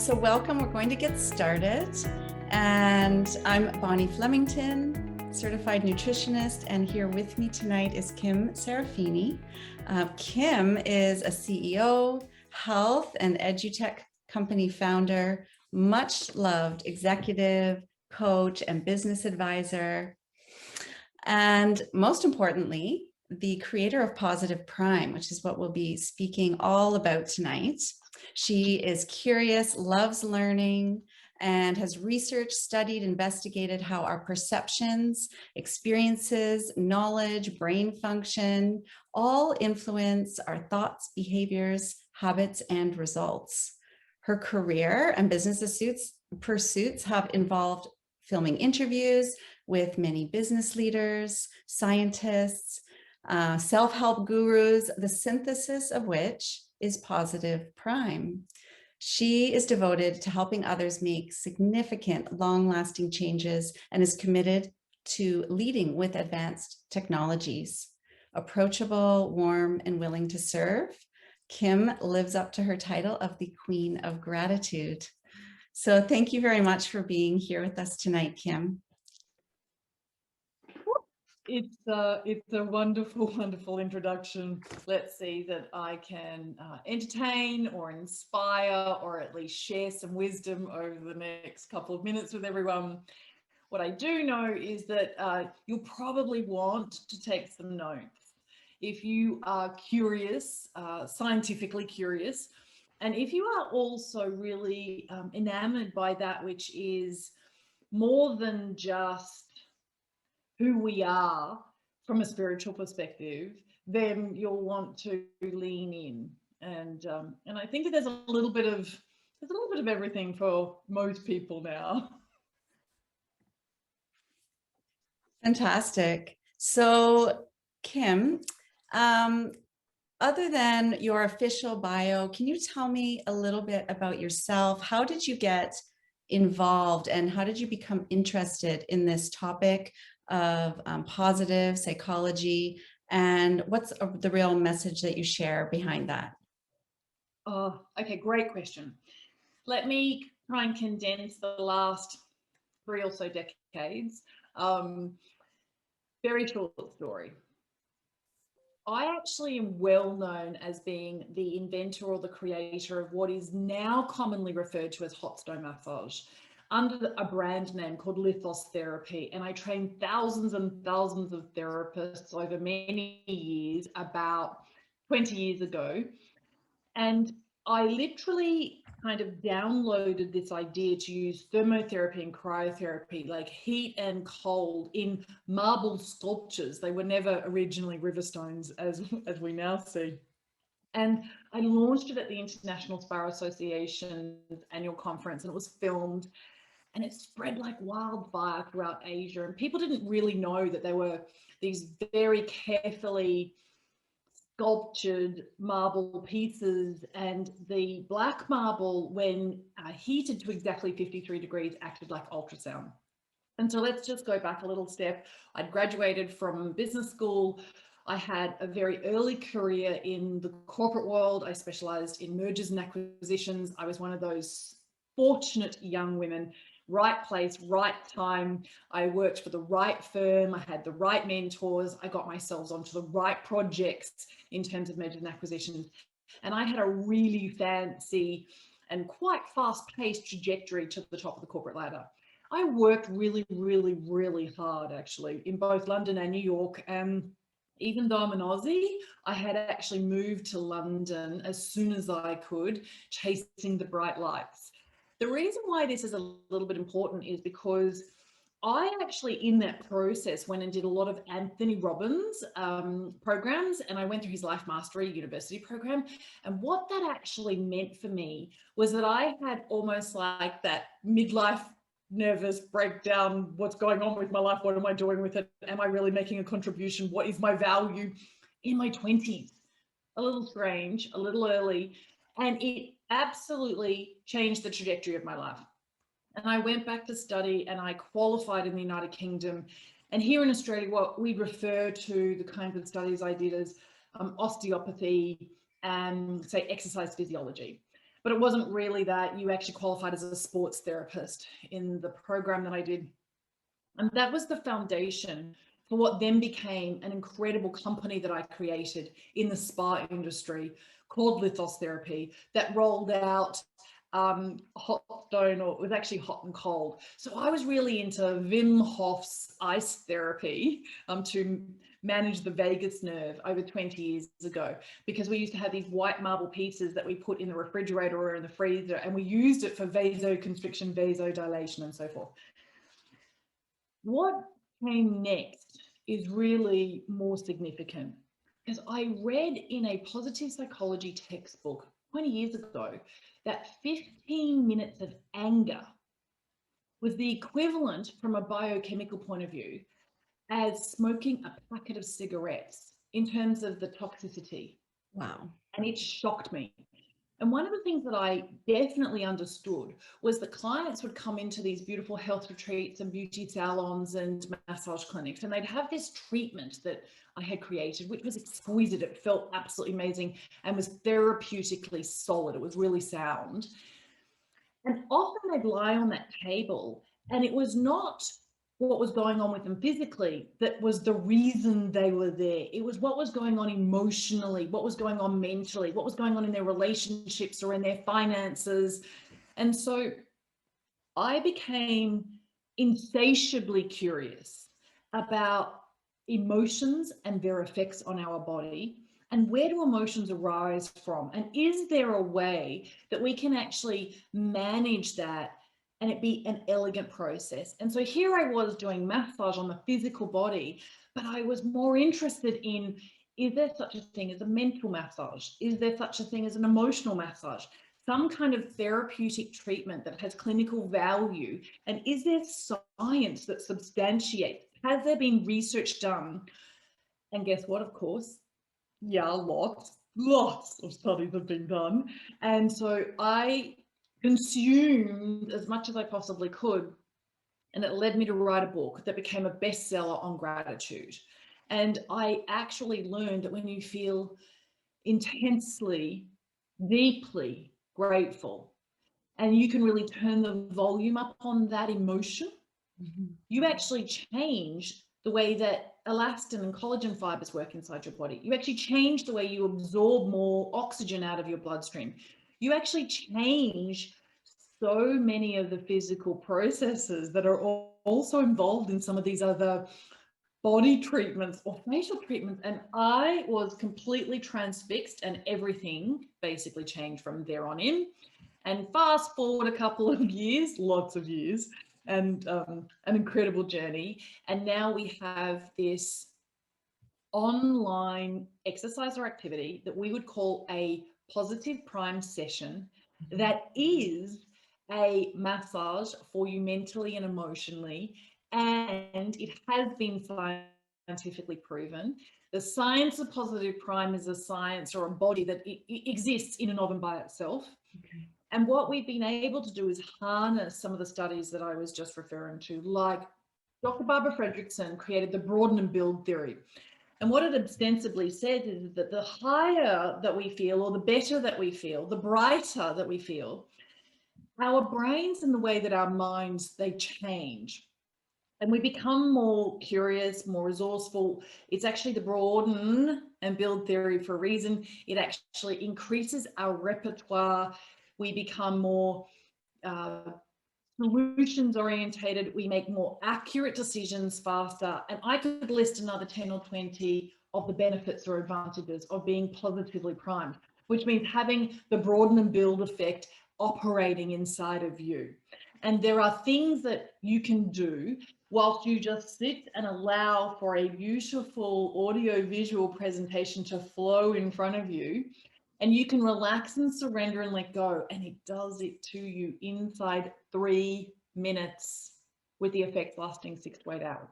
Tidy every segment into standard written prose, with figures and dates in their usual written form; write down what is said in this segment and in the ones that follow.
So welcome, we're going to get started. And I'm Bonnie Flemington, certified nutritionist, and here with me tonight is Kim Serafini. Kim is a CEO, health and edutech company founder, much loved executive, coach, and business advisor. And most importantly, the creator of Positive Prime, which is what we'll be speaking all about tonight. She is curious, loves learning, and has researched, studied, investigated how our perceptions, experiences, knowledge, brain function, all influence our thoughts, behaviors, habits, and results. Her career and business pursuits have involved filming interviews with many business leaders, scientists, self-help gurus, the synthesis of which is Positive Prime. She is devoted to helping others make significant, long-lasting changes and is committed to leading with advanced technologies. Approachable, warm, and willing to serve, Kim lives up to her title of the Queen of Gratitude. So thank you very much for being here with us tonight, Kim. It's a wonderful, wonderful introduction. Let's see that I can entertain or inspire or at least share some wisdom over the next couple of minutes with everyone. What I do know is that you'll probably want to take some notes. If you are curious, scientifically curious, and if you are also really enamored by that which is more than just who we are from a spiritual perspective, then you'll want to lean in. And I think that there's a little bit of everything for most people now. Fantastic. So, Kim, other than your official bio, can you tell me a little bit about yourself? How did you get involved and how did you become interested in this topic of positive psychology, and what's the real message that you share behind that? Oh, okay, great question. Let me try and condense the last 3 or so decades. Very short story. I actually am well known as being the inventor or the creator of what is now commonly referred to as hot stone massage, under a brand name called Lithos Therapy. And I trained thousands and thousands of therapists over many years, about 20 years ago. And I literally kind of downloaded this idea to use thermotherapy and cryotherapy, like heat and cold, in marble sculptures. They were never originally river stones, as we now see. And I launched it at the International Spa Association's annual conference, and it was filmed. And it spread like wildfire throughout Asia. And people didn't really know that there were these very carefully sculptured marble pieces. And the black marble, when heated to exactly 53 degrees, acted like ultrasound. And so let's just go back a little step. I'd graduated from business school. I had a very early career in the corporate world. I specialized in mergers and acquisitions. I was one of those fortunate young women. Right place, right time. I worked for the right firm. I had the right mentors. I got myself onto the right projects in terms of mergers and acquisitions. And I had a really fancy and quite fast-paced trajectory to the top of the corporate ladder. I worked really, really, really hard, actually, in both London and New York. Even though I'm an Aussie, I had actually moved to London as soon as I could, chasing the bright lights. The reason why this is a little bit important is because I actually, in that process, went and did a lot of Anthony Robbins programs, and I went through his Life Mastery University program. And what that actually meant for me was that I had almost like that midlife nervous breakdown. What's going on with my life? What am I doing with it? Am I really making a contribution? What is my value in my 20s? A little strange, a little early. And it absolutely changed the trajectory of my life. And I went back to study and I qualified in the United Kingdom. And here in Australia, what we refer to the kinds of studies I did as osteopathy and, say, exercise physiology. but it wasn't really that. You actually qualified as a sports therapist in the program that I did. And that was the foundation for what then became an incredible company that I created in the spa industry called Lithos Therapy, that rolled out hot stone, or it was actually hot and cold. So I was really into Wim Hof's ice therapy to manage the vagus nerve over 20 years ago, because we used to have these white marble pieces that we put in the refrigerator or in the freezer, and we used it for vasoconstriction, vasodilation, and so forth. What came next is really more significant, because I read in a positive psychology textbook 20 years ago that 15 minutes of anger was the equivalent, from a biochemical point of view, as smoking a packet of cigarettes in terms of the toxicity. Wow. And it shocked me. And one of the things that I definitely understood was that clients would come into these beautiful health retreats and beauty salons and massage clinics, and they'd have this treatment that I had created, which was exquisite. It felt absolutely amazing and was therapeutically solid. It was really sound. And often they'd lie on that table, and it was not what was going on with them physically that was the reason they were there. It was what was going on emotionally, what was going on mentally, what was going on in their relationships or in their finances. And so I became insatiably curious about emotions and their effects on our body, and where do emotions arise from? And is there a way that we can actually manage that and it be an elegant process? And so here I was doing massage on the physical body, but I was more interested in, is there such a thing as a mental massage? Is there such a thing as an emotional massage? Some kind of therapeutic treatment that has clinical value? And is there science that substantiates? Has there been research done? And guess what, of course? Yeah, lots of studies have been done. And so I consumed as much as I possibly could, and it led me to write a book that became a bestseller on gratitude. And I actually learned that when you feel intensely, deeply grateful, and you can really turn the volume up on that emotion, you actually change the way that elastin and collagen fibers work inside your body. You actually change the way you absorb more oxygen out of your bloodstream. You actually change so many of the physical processes that are also involved in some of these other body treatments or facial treatments. And I was completely transfixed, and everything basically changed from there on in. And fast forward a couple of years, lots of years, and an incredible journey. And now we have this online exercise or activity that we would call a positive prime session, that is a massage for you mentally and emotionally. And it has been scientifically proven. The science of positive prime is a science or a body that it exists in and of and by itself. Okay. And what we've been able to do is harness some of the studies that I was just referring to, like Dr. Barbara Fredrickson created the broaden and build theory. And what it ostensibly says is that the higher that we feel, or the better that we feel, the brighter that we feel, our brains and the way that our minds, they change. And we become more curious, more resourceful. It's actually the broaden and build theory for a reason. It actually increases our repertoire. We become more solutions orientated. We make more accurate decisions faster. And I could list another 10 or 20 of the benefits or advantages of being positively primed, which means having the broaden and build effect operating inside of you. And there are things that you can do whilst you just sit and allow for a beautiful audio visual presentation to flow in front of you. And you can relax and surrender and let go. And it does it to you inside 3 minutes, with the effects lasting 6 to 8 hours.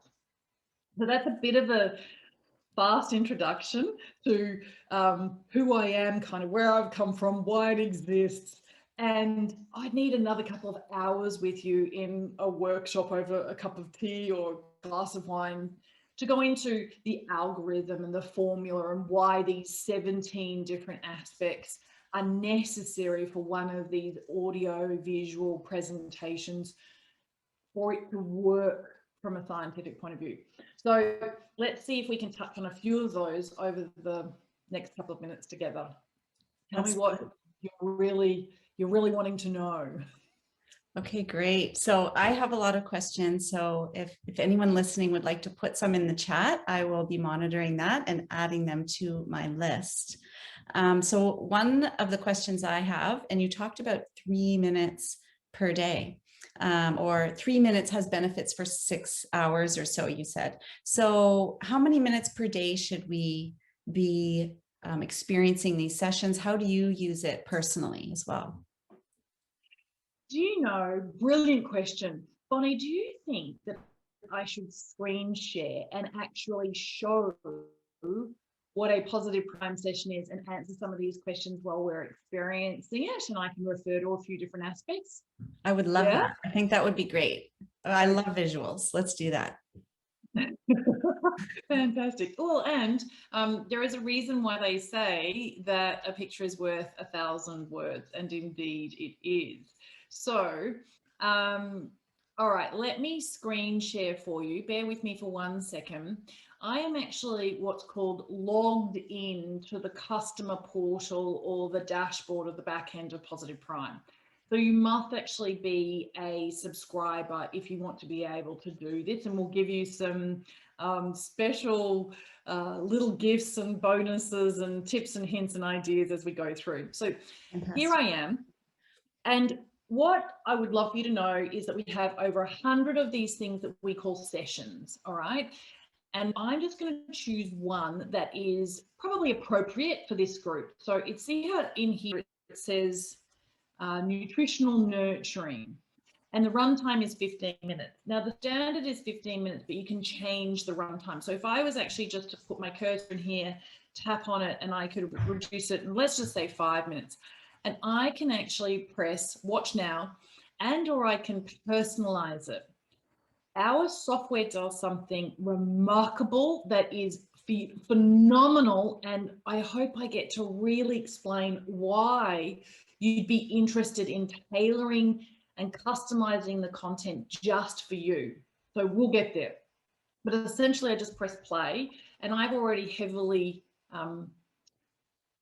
So that's a bit of a fast introduction to who I am, kind of where I've come from, why it exists. And I'd need another couple of hours with you in a workshop over a cup of tea or a glass of wine to go into the algorithm and the formula and why these 17 different aspects are necessary for one of these audio visual presentations for it to work from a scientific point of view. So let's see if we can touch on a few of those over the next couple of minutes together. Tell me what you're really wanting to know. Okay, great. So I have a lot of questions. So if anyone listening would like to put some in the chat, I will be monitoring that and adding them to my list. So one of the questions I have, and you talked about 3 minutes per day, or 3 minutes has benefits for 6 hours or so, you said. So how many minutes per day should we be experiencing these sessions? How do you use it personally as well? Do you know, brilliant question. Bonnie, do you think that I should screen share and actually show what a positive prime session is and answer some of these questions while we're experiencing it, and I can refer to a few different aspects? I would love that. I think that would be great. I love visuals. Let's do that. Fantastic. Well, and there is a reason why they say that a picture is worth 1,000 words, and indeed it is. So, all right, let me screen share for you. Bear with me for 1 second. I am actually what's called logged in to the customer portal or the dashboard of the back end of Positive Prime. So you must actually be a subscriber if you want to be able to do this, and we'll give you some special little gifts and bonuses and tips and hints and ideas as we go through. So here I am. And what I would love for you to know is that we have over 100 of these things that we call sessions, all right? And I'm just going to choose one that is probably appropriate for this group. So it's see how in here it says nutritional nurturing. And the runtime is 15 minutes. Now the standard is 15 minutes, but you can change the runtime. So if I was actually just to put my cursor in here, tap on it, and I could reduce it, and let's just say 5 minutes. And I can actually press watch now, and or I can personalize it. Our software does something remarkable that is phenomenal, and I hope I get to really explain why you'd be interested in tailoring and customizing the content just for you. So we'll get there. But essentially I just press play, and I've already heavily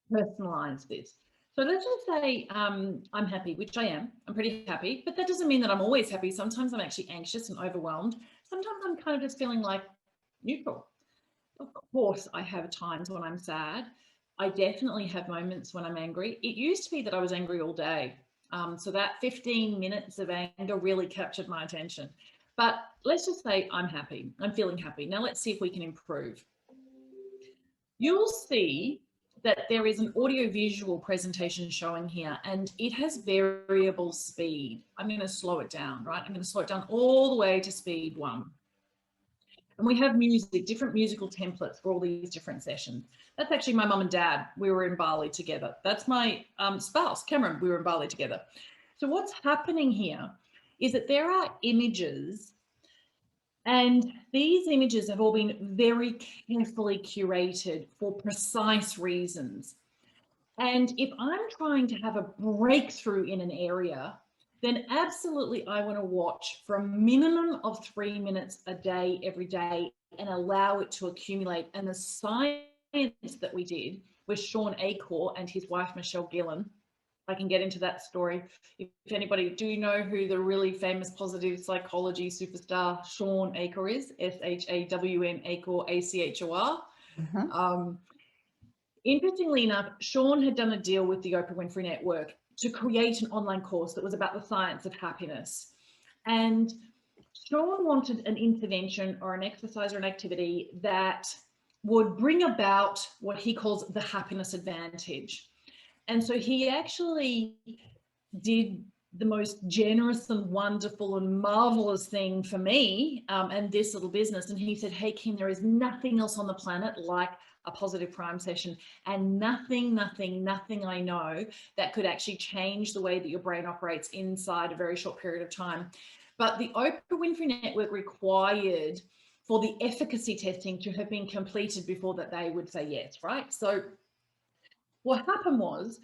personalized this. So let's just say I'm happy, which I am. I'm pretty happy, but that doesn't mean that I'm always happy. Sometimes I'm actually anxious and overwhelmed. Sometimes I'm kind of just feeling like neutral. Of course, I have times when I'm sad. I definitely have moments when I'm angry. It used to be that I was angry all day. So that 15 minutes of anger really captured my attention. But let's just say I'm happy. I'm feeling happy. Now let's see if we can improve. You'll see that there is an audio-visual presentation showing here, and it has variable speed. I'm going to slow it down, right? I'm going to slow it down all the way to speed 1. And we have music, different musical templates for all these different sessions. That's actually my mum and dad. We were in Bali together. That's my spouse, Cameron. We were in Bali together. So what's happening here is that there are images, and these images have all been very carefully curated for precise reasons. And if I'm trying to have a breakthrough in an area, then absolutely I want to watch for a minimum of 3 minutes a day, every day, and allow it to accumulate. And the science that we did with Sean Acor and his wife, Michelle Gillen, I can get into that story. If anybody, do you know who the really famous positive psychology superstar Sean Acor is? S-H-A-W-N Acor, A-C-H-O-R. Interestingly enough, Sean had done a deal with the Oprah Winfrey Network to create an online course that was about the science of happiness. And Sean wanted an intervention or an exercise or an activity that would bring about what he calls the happiness advantage. And so he actually did the most generous and wonderful and marvelous thing for me and this little business. And he said, hey, Kim, there is nothing else on the planet like a positive prime session, and nothing I know that could actually change the way that your brain operates inside a very short period of time. But the Oprah Winfrey Network required for the efficacy testing to have been completed before that they would say yes, right? So what happened was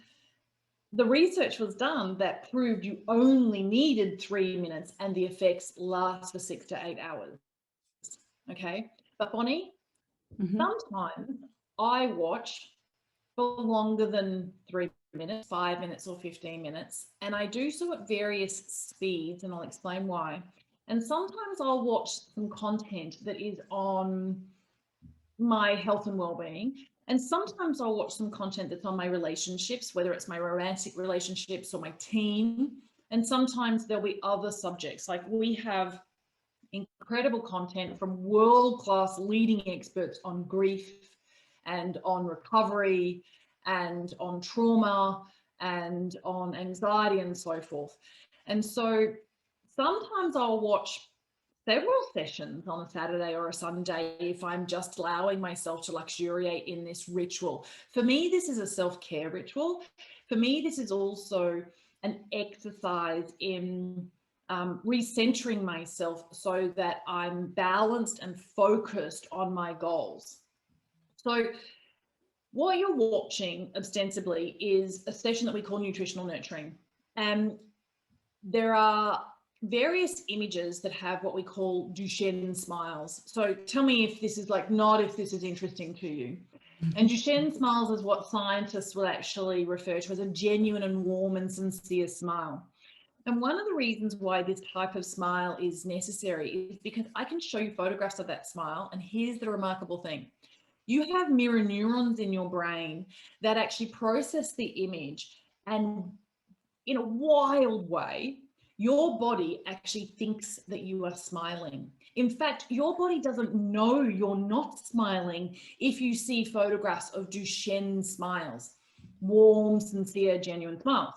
the research was done that proved you only needed 3 minutes and the effects last for 6 to 8 hours. Okay. But Bonnie, sometimes I watch for longer than 3 minutes, 5 minutes or 15 minutes. And I do so at various speeds, and I'll explain why. And sometimes I'll watch some content that is on my health and well-being. And sometimes I'll watch some content that's on my relationships, whether it's my romantic relationships or my team. And sometimes there'll be other subjects. Like we have incredible content from world-class leading experts on grief and on recovery and on trauma and on anxiety and so forth. And so sometimes I'll watch several sessions on a Saturday or a Sunday if I'm just allowing myself to luxuriate in this ritual. For me, this is a self-care ritual. For me, this is also an exercise in recentering myself so that I'm balanced and focused on my goals. So what you're watching ostensibly is a session that we call nutritional nurturing. And there are various images that have what we call Duchenne smiles. So tell me if this is if this is interesting to you. And Duchenne smiles is what scientists will actually refer to as a genuine and warm and sincere smile. And one of the reasons why this type of smile is necessary is because I can show you photographs of that smile. And here's the remarkable thing. You have mirror neurons in your brain that actually process the image, and in a wild way, your body actually thinks that you are smiling. In fact, your body doesn't know you're not smiling if you see photographs of Duchenne smiles, warm, sincere, genuine smiles.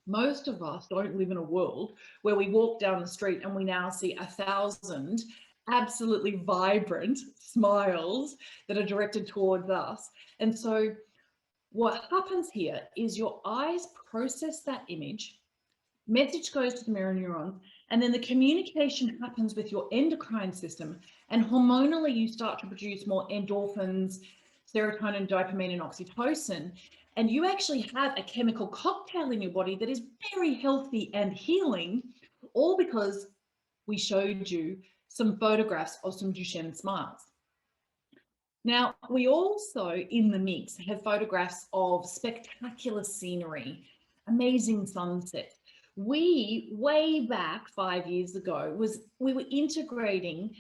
Most of us don't live in a world where we walk down the street and we now see 1,000 absolutely vibrant smiles that are directed towards us. And so what happens here is your eyes process that image, message goes to the mirror neurons, and then the communication happens with your endocrine system, and hormonally you start to produce more endorphins, serotonin, dopamine, and oxytocin. And you actually have a chemical cocktail in your body that is very healthy and healing, all because we showed you some photographs of some Duchenne smiles. Now, we also, in the mix, have photographs of spectacular scenery, amazing sunsets. We, way back 5 years ago, we were integrating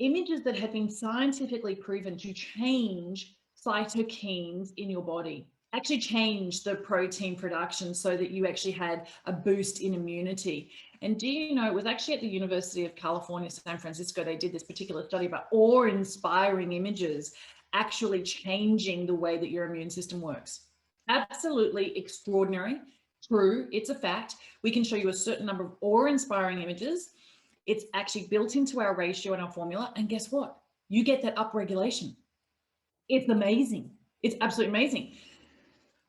images that had been scientifically proven to change cytokines in your body, actually change the protein production so that you actually had a boost in immunity. And do you know, it was actually at the University of California, San Francisco, they did this particular study about awe-inspiring images actually changing the way that your immune system works. Absolutely extraordinary. True, it's a fact. We can show you a certain number of awe-inspiring images. It's actually built into our ratio and our formula. And guess what? You get that upregulation. It's amazing. It's absolutely amazing.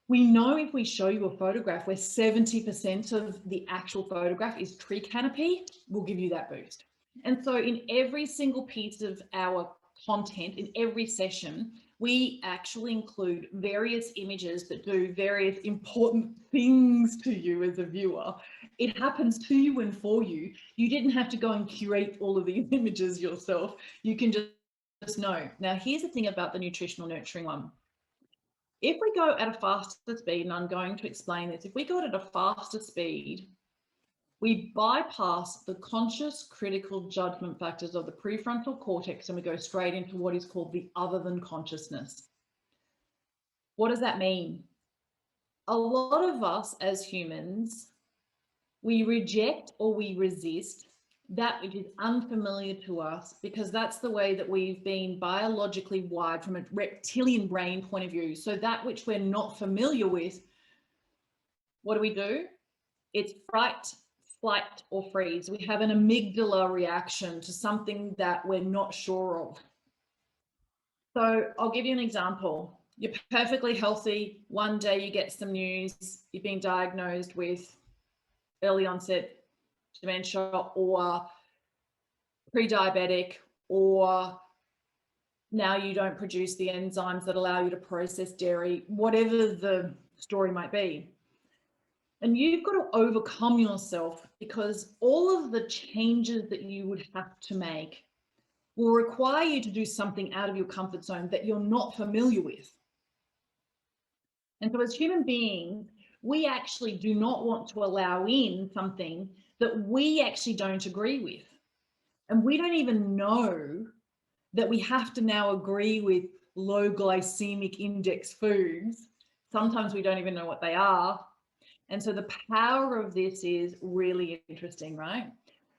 We know if we show you a photograph where 70% of the actual photograph is tree canopy, we'll give you that boost. And so in every single piece of our content, in every session, we actually include various images that do various important things to you as a viewer. It happens to you and for you. You didn't have to go and curate all of these images yourself. You can just know. Now, here's the thing about the nutritional nurturing one. If we go at a faster speed, and I'm going to explain this, if we go at a faster speed, we bypass the conscious critical judgment factors of the prefrontal cortex and we go straight into what is called the other than consciousness. What does that mean? A lot of us as humans, we reject or we resist that which is unfamiliar to us because that's the way that we've been biologically wired from a reptilian brain point of view. So that which we're not familiar with, what do? It's fright, flight, or freeze. We have an amygdala reaction to something that we're not sure of. So I'll give you an example. You're perfectly healthy. One day you get some news, you've been diagnosed with early onset dementia or pre-diabetic, or now you don't produce the enzymes that allow you to process dairy, whatever the story might be. And you've got to overcome yourself, because all of the changes that you would have to make will require you to do something out of your comfort zone that you're not familiar with. And so as human beings, we actually do not want to allow in something that we actually don't agree with. And we don't even know that we have to now agree with low glycemic index foods. Sometimes we don't even know what they are. And so the power of this is really interesting, right?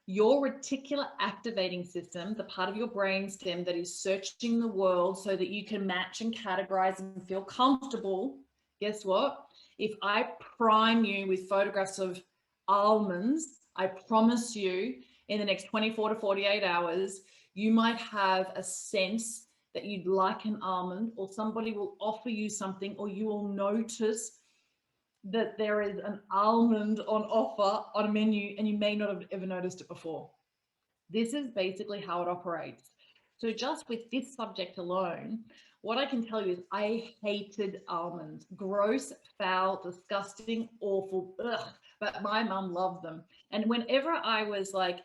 Your reticular activating system, the part of your brainstem that is searching the world so that you can match and categorize and feel comfortable. Guess what? If I prime you with photographs of almonds, I promise you in the next 24 to 48 hours, you might have a sense that you'd like an almond, or somebody will offer you something, or you will notice that there is an almond on offer on a menu and you may not have ever noticed it before. This is basically how it operates. So just with this subject alone, what I can tell you is I hated almonds. Gross, foul, disgusting, awful, ugh. But my mum loved them. And whenever I was like,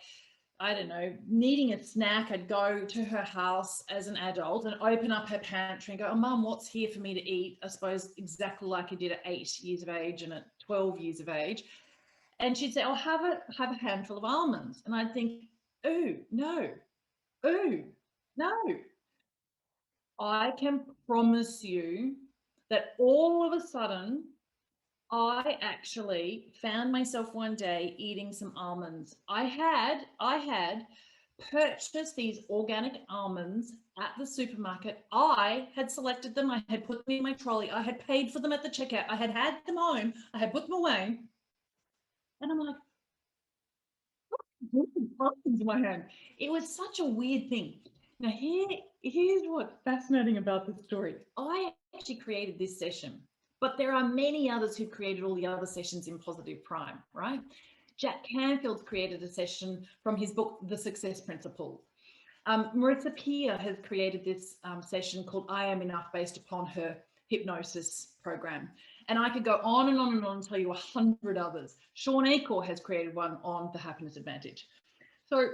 I don't know, needing a snack, I'd go to her house as an adult and open up her pantry and go, oh, Mum, what's here for me to eat? I suppose exactly like I did at 8 years of age and at 12 years of age. And she'd say, oh, have a handful of almonds. And I'd think, ooh, no, ooh, no. I can promise you that all of a sudden, I actually found myself one day eating some almonds. I had purchased these organic almonds at the supermarket. I had selected them. I had put them in my trolley. I had paid for them at the checkout. I had had them home. I had put them away. And I'm like, almonds in my hand. It was such a weird thing. Now here's what's fascinating about this story. I actually created this session, but there are many others who've created all the other sessions in Positive Prime, right? Jack Canfield's created a session from his book, The Success Principle. Marissa Peer has created this session called I Am Enough, based upon her hypnosis program. And I could go on and on and on and tell you 100 others. Sean Acor has created one on the happiness advantage. So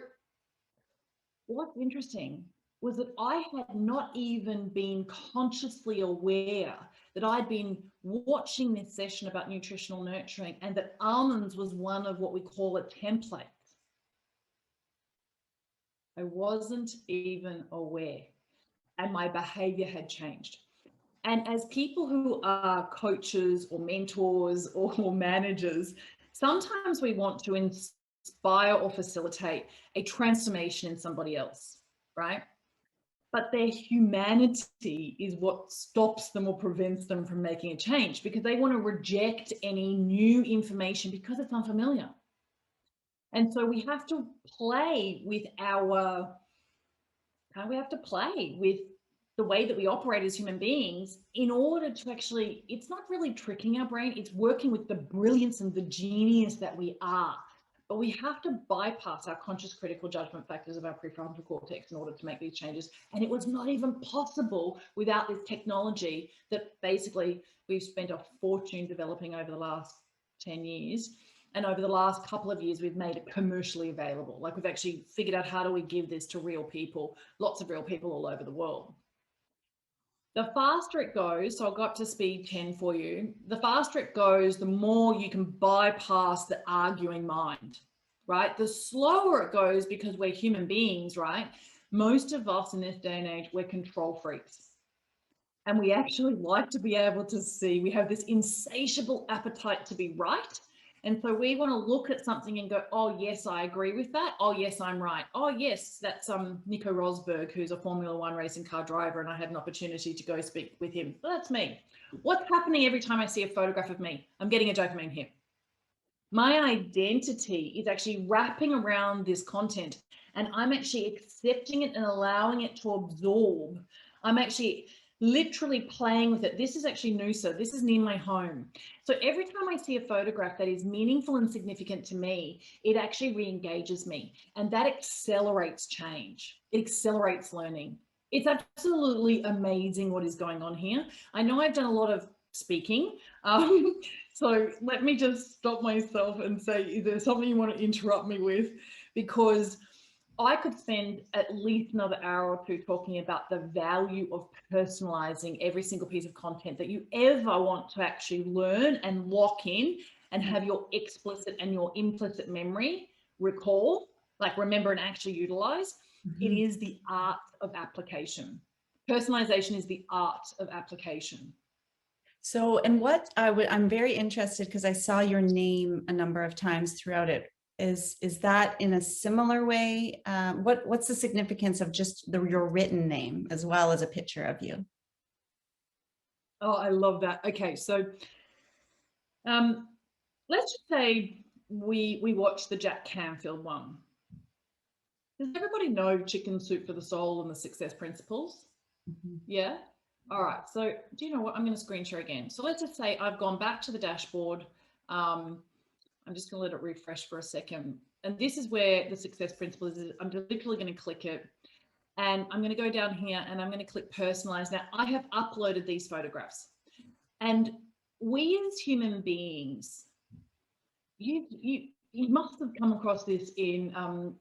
what's interesting was that I had not even been consciously aware that I'd been watching this session about nutritional nurturing, and that almonds was one of what we call a template. I wasn't even aware, and my behavior had changed. And as people who are coaches or mentors or managers, sometimes we want to inspire or facilitate a transformation in somebody else, right? But their humanity is what stops them or prevents them from making a change, because they want to reject any new information because it's unfamiliar. And so we have to play with the way that we operate as human beings in order to actually, it's not really tricking our brain, it's working with the brilliance and the genius that we are. But we have to bypass our conscious critical judgment factors of our prefrontal cortex in order to make these changes. And it was not even possible without this technology that basically we've spent a fortune developing over the last 10 years. And over the last couple of years, we've made it commercially available. Like, we've actually figured out, how do we give this to real people, lots of real people all over the world. The faster it goes, so I'll go up to speed 10 for you. The faster it goes, the more you can bypass the arguing mind, right? The slower it goes, because we're human beings, right? Most of us in this day and age, we're control freaks. And we actually like to be able to see, we have this insatiable appetite to be right. And so we want to look at something and go, oh, yes, I agree with that. Oh, yes, I'm right. Oh, yes, that's Nico Rosberg, who's a Formula One racing car driver, and I had an opportunity to go speak with him. Well, that's me. What's happening every time I see a photograph of me? I'm getting a dopamine hit. My identity is actually wrapping around this content, and I'm actually accepting it and allowing it to absorb. I'm actually literally playing with it. This is actually Noosa. This is near my home. So every time I see a photograph that is meaningful and significant to me, it actually re-engages me, and that accelerates change. It accelerates learning. It's absolutely amazing what is going on here. I know I've done a lot of speaking. So let me just stop myself and say, is there something you want to interrupt me with? Because I could spend at least another hour or two talking about the value of personalizing every single piece of content that you ever want to actually learn and lock in and have your explicit and your implicit memory recall, like remember and actually utilize. It is the art of application. Personalization is the art of application. So, and what I'm very interested because I saw your name a number of times throughout it. Is that in a similar way? What's the significance of just your written name as well as a picture of you? Oh, I love that. Okay, so let's just say we watch the Jack Canfield one. Does everybody know Chicken Soup for the Soul and the Success Principles? Yeah. All right. So do you know what? I'm going to screen share again. So let's just say I've gone back to the dashboard. I'm just going to let it refresh for a second. And this is where the Success Principles is. I'm literally going to click it. And I'm going to go down here and I'm going to click Personalize. Now, I have uploaded these photographs. And we as human beings, you must have come across this in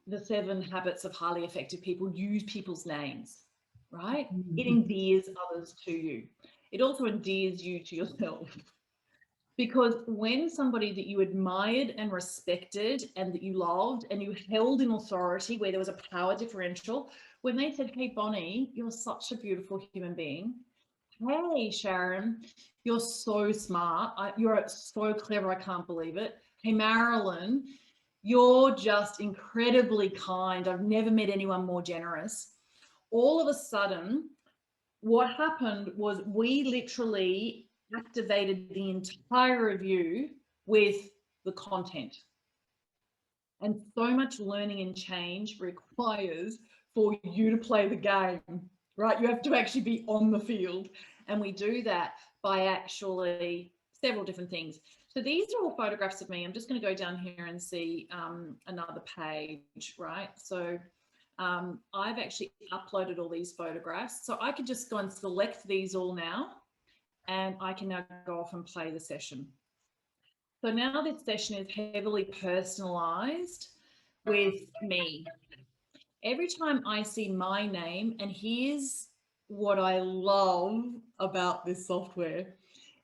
the 7 Habits of Highly Effective People. Use people's names, right? It endears others to you. It also endears you to yourself. Because when somebody that you admired and respected and that you loved and you held in authority, where there was a power differential, when they said, hey, Bonnie, you're such a beautiful human being. Hey, Sharon, you're so smart. You're so clever. I can't believe it. Hey, Marilyn, you're just incredibly kind. I've never met anyone more generous. All of a sudden, what happened was we literally activated the entire review with the content. And so much learning and change requires for you to play the game, right? You have to actually be on the field. And we do that by actually several different things. So these are all photographs of me. I'm just going to go down here and see another page, right? So I've actually uploaded all these photographs. So I could just go and select these all now, and I can now go off and play the session. So now this session is heavily personalized with me. Every time I see my name, and here's what I love about this software,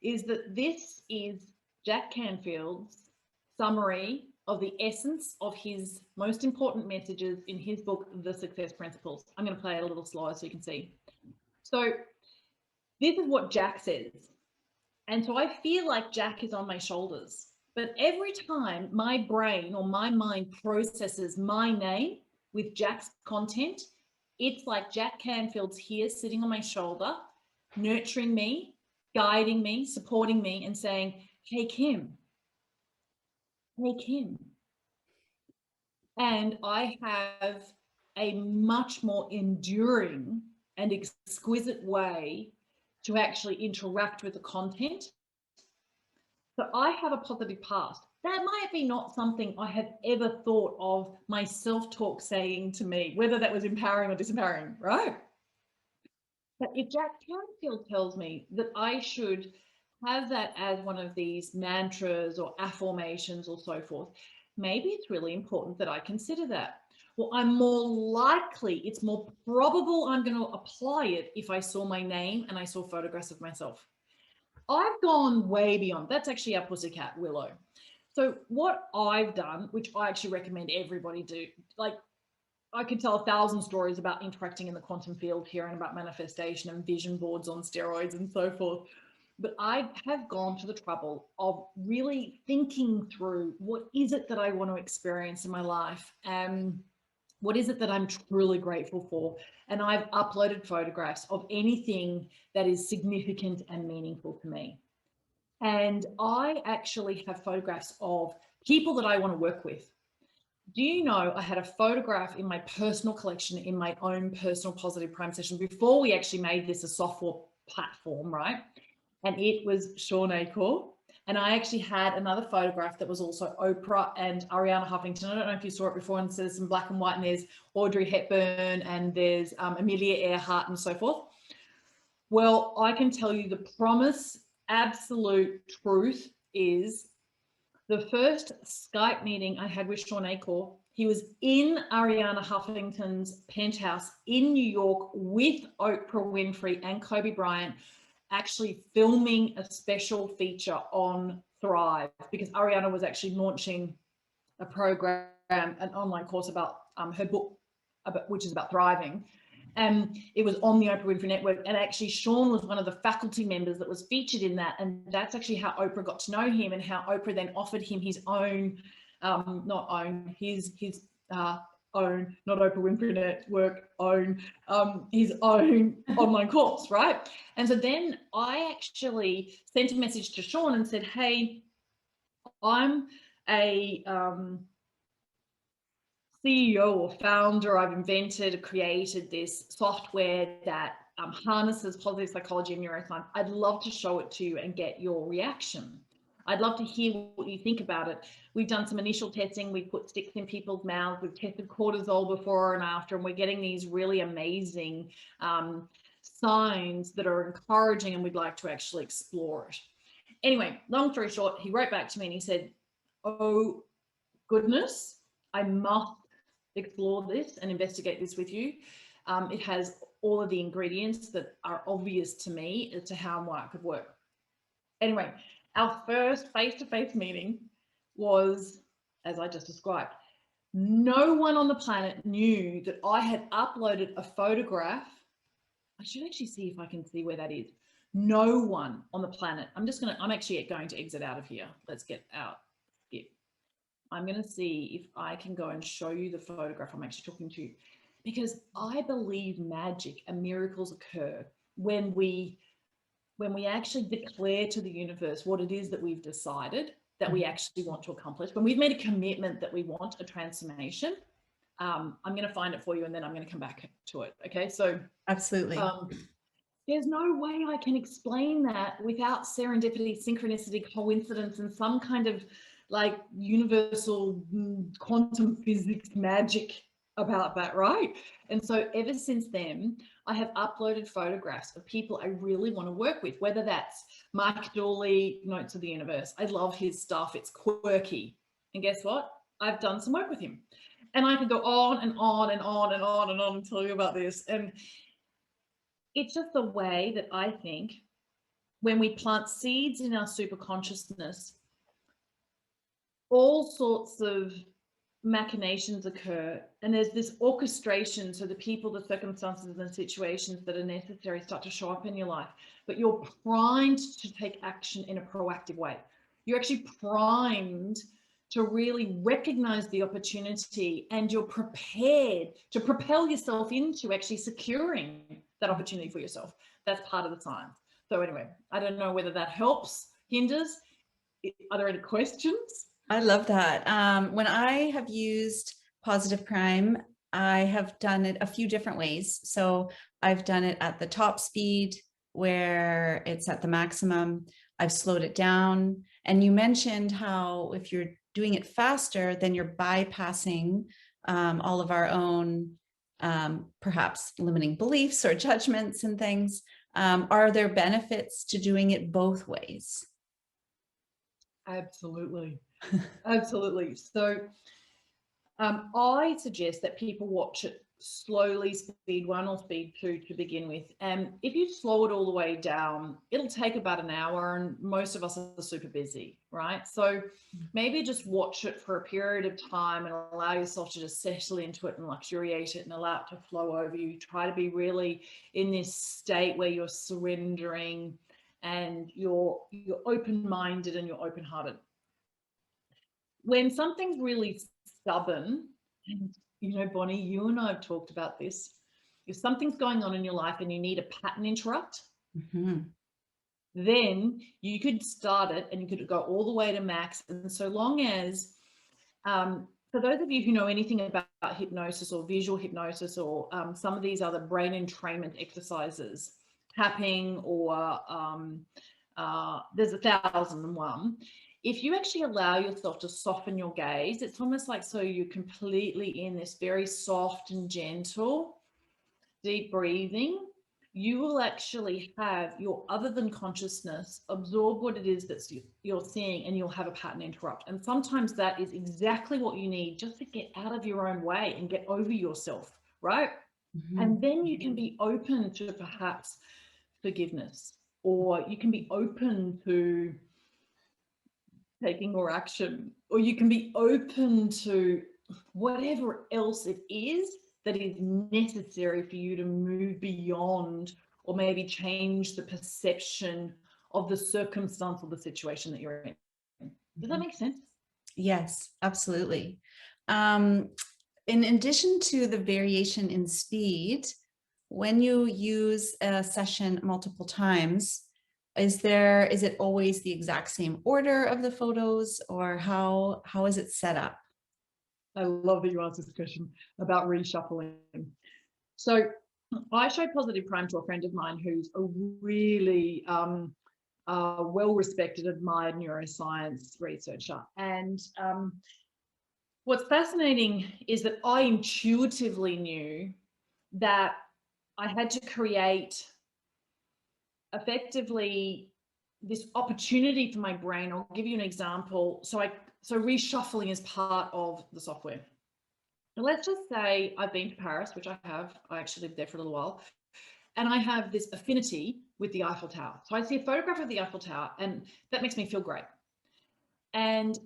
is that this is Jack Canfield's summary of the essence of his most important messages in his book, The Success Principles. I'm going to play it a little slower so you can see. So this is what Jack says. And so I feel like Jack is on my shoulders. But every time my brain or my mind processes my name with Jack's content, it's like Jack Canfield's here sitting on my shoulder, nurturing me, guiding me, supporting me, and saying, hey, Kim. Hey, Kim. And I have a much more enduring and exquisite way to actually interact with the content. So I have a positive past. That might be not something I have ever thought of my self-talk saying to me, whether that was empowering or disempowering, right? But if Jack Canfield tells me that I should have that as one of these mantras or affirmations or so forth, maybe it's really important that I consider that. Well, I'm more likely, it's more probable I'm going to apply it if I saw my name and I saw photographs of myself. I've gone way beyond. That's actually our pussycat, Willow. So what I've done, which I actually recommend everybody do, like I could tell 1,000 stories about interacting in the quantum field here and about manifestation and vision boards on steroids and so forth. But I have gone to the trouble of really thinking through what is it that I want to experience in my life and what is it that I'm truly grateful for? And I've uploaded photographs of anything that is significant and meaningful to me. And I actually have photographs of people that I want to work with. Do you know I had a photograph in my personal collection in my own personal positive prime session before we actually made this a software platform, right? And it was Sean Acor. And I actually had another photograph that was also Oprah and Ariana Huffington. I don't know if you saw it before, and there's some black and white, and there's Audrey Hepburn and there's Amelia Earhart and so forth. Well, I can tell you the promise absolute truth is the first Skype meeting I had with Sean Acor, he was in Ariana Huffington's penthouse in New York with Oprah Winfrey and Kobe Bryant, actually filming a special feature on Thrive, because Ariana was actually launching a program, an online course about her book, which is about thriving. And it was on the Oprah Winfrey Network. And actually, Sean was one of the faculty members that was featured in that. And that's actually how Oprah got to know him, and how Oprah then offered him his own, own, not Oprah Winfrey Network, his own online course, right? And so then I actually sent a message to Sean and said, hey, I'm a CEO or founder. I've created this software that harnesses positive psychology and neuroscience. I'd love to show it to you and get your reaction. I'd love to hear what you think about it. We've done some initial testing. We've put sticks in people's mouths. We've tested cortisol before and after, and we're getting these really amazing signs that are encouraging, and we'd like to actually explore it. Anyway, long story short, he wrote back to me and he said, oh goodness, I must explore this and investigate this with you. It has all of the ingredients that are obvious to me as to how I could work. Anyway, our first face-to-face meeting was, as I just described. No one on the planet knew that I had uploaded a photograph. I should actually see if I can see where that is. No one on the planet. I'm actually going to exit out of here. Let's get out. I'm going to see if I can go and show you the photograph I'm actually talking to, because I believe magic and miracles occur when we actually declare to the universe what it is that we've decided that we actually want to accomplish. When we've made a commitment that we want a transformation, I'm going to find it for you, and then I'm going to come back to it. Okay, so absolutely. There's no way I can explain that without serendipity, synchronicity, coincidence, and some kind of like universal quantum physics magic about that, right? And so ever since then, I have uploaded photographs of people I really want to work with, whether that's Mike Dooley, Notes of the Universe. I love his stuff. It's quirky. And guess what? I've done some work with him. And I could go on and on and on and on and on and tell you about this. And it's just the way that I think when we plant seeds in our super consciousness, all sorts of machinations occur, and there's this orchestration. So the people, the circumstances, and situations that are necessary start to show up in your life, but you're primed to take action in a proactive way. You're actually primed to really recognize the opportunity, and you're prepared to propel yourself into actually securing that opportunity for yourself. That's part of the science. So anyway, I don't know whether that helps, hinders. Are there any questions? I love that. When I have used Positive Prime, I have done it a few different ways. So I've done it at the top speed where it's at the maximum. I've slowed it down. And you mentioned how if you're doing it faster, then you're bypassing all of our own perhaps limiting beliefs or judgments and things. Are there benefits to doing it both ways? Absolutely. Absolutely. So I suggest that people watch it slowly, speed 1 or speed 2 to begin with. And if you slow it all the way down, it'll take about an hour, and most of us are super busy, right? So maybe just watch it for a period of time and allow yourself to just settle into it and luxuriate it and allow it to flow over you. Try to be really in this state where you're surrendering and you're open-minded and you're open-hearted. When something's really stubborn, and you know, Bonnie, you and I have talked about this, if something's going on in your life and you need a pattern interrupt, then you could start it and you could go all the way to max. And so long as, for those of you who know anything about hypnosis or visual hypnosis or some of these other brain entrainment exercises, tapping, or there's 1,001. If you actually allow yourself to soften your gaze, it's almost like so you're completely in this very soft and gentle, deep breathing, you will actually have your other than consciousness absorb what it is that you're seeing, and you'll have a pattern interrupt. And sometimes that is exactly what you need just to get out of your own way and get over yourself, right? And then you can be open to perhaps forgiveness, or you can be open to taking more action, or you can be open to whatever else it is that is necessary for you to move beyond, or maybe change the perception of the circumstance or the situation that you're in. Does that make sense? Yes, absolutely. In addition to the variation in speed, when you use a session multiple times, is it always the exact same order of the photos, or how is it set up? I love that you asked this question about reshuffling. So I showed Positive Prime to a friend of mine who's a really well-respected, admired neuroscience researcher. And what's fascinating is that I intuitively knew that I had to create effectively this opportunity for my brain. I'll give you an example. So reshuffling is part of the software. Now, let's just say I've been to Paris, which I have. I actually lived there for a little while. And I have this affinity with the Eiffel Tower. So I see a photograph of the Eiffel Tower, and that makes me feel great. And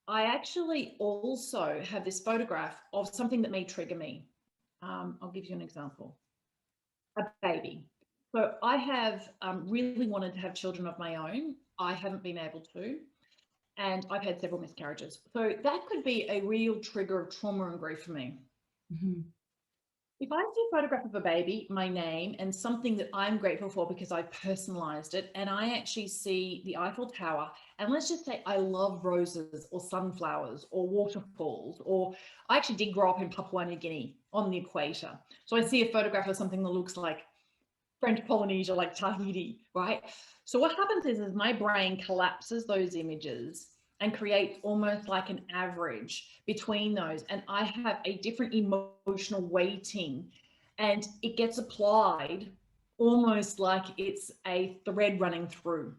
I actually also have this photograph of something that may trigger me. I'll give you an example. A baby. So I have really wanted to have children of my own. I haven't been able to, and I've had several miscarriages. So that could be a real trigger of trauma and grief for me. If I see a photograph of a baby, my name, and something that I'm grateful for because I personalized it, and I actually see the Eiffel Tower, and let's just say I love roses or sunflowers or waterfalls, or I actually did grow up in Papua New Guinea on the equator. So I see a photograph of something that looks like French Polynesia, like Tahiti, right? So what happens is my brain collapses those images and creates almost like an average between those. And I have a different emotional weighting, and it gets applied almost like it's a thread running through.